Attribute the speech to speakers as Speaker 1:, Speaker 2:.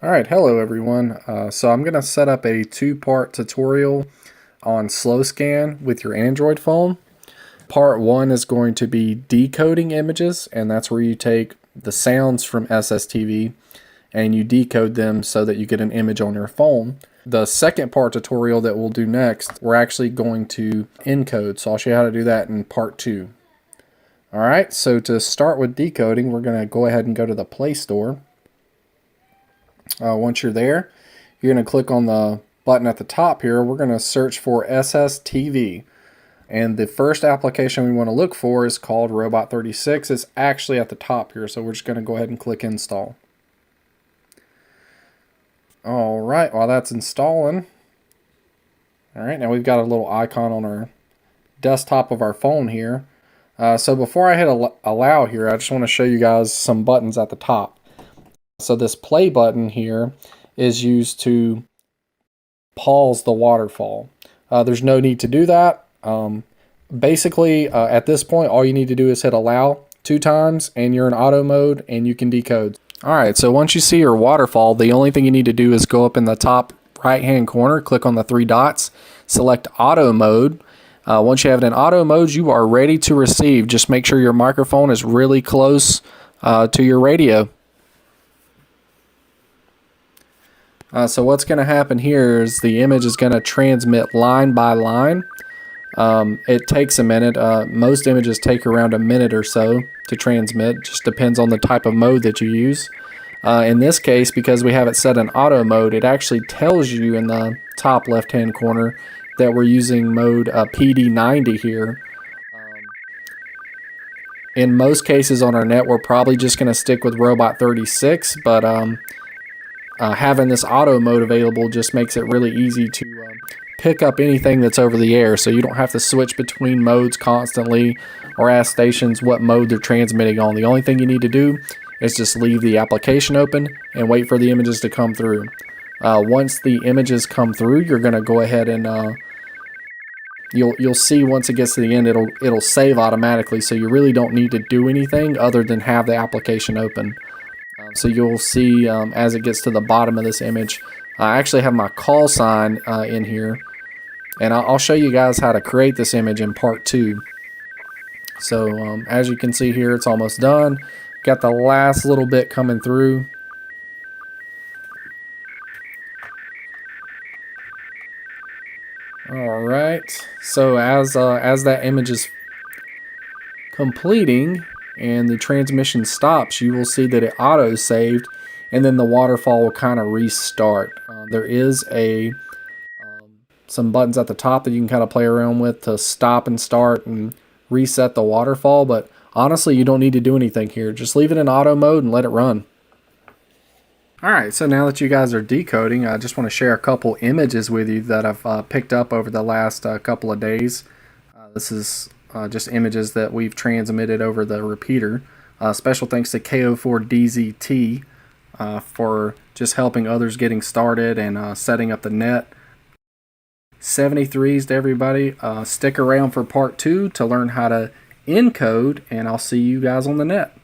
Speaker 1: Alright, hello everyone. So I'm going to set up a two-part tutorial on slow scan with your Android phone. Part 1 is going to be decoding images, and that's where you take the sounds from SSTV and you decode them so that you get an image on your phone. The second part tutorial that we'll do next, we're actually going to encode, so I'll show you how to do that in part 2. Alright, so to start with decoding, we're going to go ahead and go to the PlayStore. Once you're there, you're going to click on the button at the top here. We're going to search for SSTV. And the first application we want to look for is called Robot36. It's actually at the top here, so we're just going to go ahead and click install. Alright, while that's installing, alright, now we've got a little icon on our desktop of our phone here. So before I hit allow here, I just want to show you guys some buttons at the top. So this play button here is used to pause the waterfall. There's no need to do that. Basically, at this point, all you need to do is hit allow 2 times and you're in auto mode and you can decode. Alright, so once you see your waterfall, the only thing you need to do is go up in the top right hand corner, click on the 3 dots, select auto mode. Once you have it in auto mode, you are ready to receive. Just make sure your microphone is really close to your radio. So what's going to happen here is the image is going to transmit line by line. It takes a minute. Most images take around a minute or so to transmit. Just depends on the type of mode that you use. In this case, because we have it set in auto mode, it actually tells you in the top left hand corner that we're using mode PD90 here. In most cases on our net, we're probably just going to stick with Robot36, but having this auto mode available just makes it really easy to pick up anything that's over the air, so you don't have to switch between modes constantly or ask stations what mode they're transmitting on. The only thing you need to do is just leave the application open and wait for the images to come through. Once the images come through, you're going to go ahead and you'll see once it gets to the end, it'll save automatically, so you really don't need to do anything other than have the application open. So you'll see as it gets to the bottom of this image, I actually have my call sign in here, and I'll show you guys how to create this image in part 2. So as you can see here, it's almost done. Got the last little bit coming through. Alright, so as that image is completing and the transmission stops, you will see that it auto saved, and then the waterfall will kind of restart. There is some buttons at the top that you can kind of play around with to stop and start and reset the waterfall, but honestly you don't need to do anything here. Just leave it in auto mode and let it run. Alright, so now that you guys are decoding, I just want to share a couple images with you that I've picked up over the last couple of days. This is just images that we've transmitted over the repeater. Special thanks to KO4DZT for just helping others getting started and setting up the net. 73s to everybody. Stick around for part 2 to learn how to encode, and I'll see you guys on the net.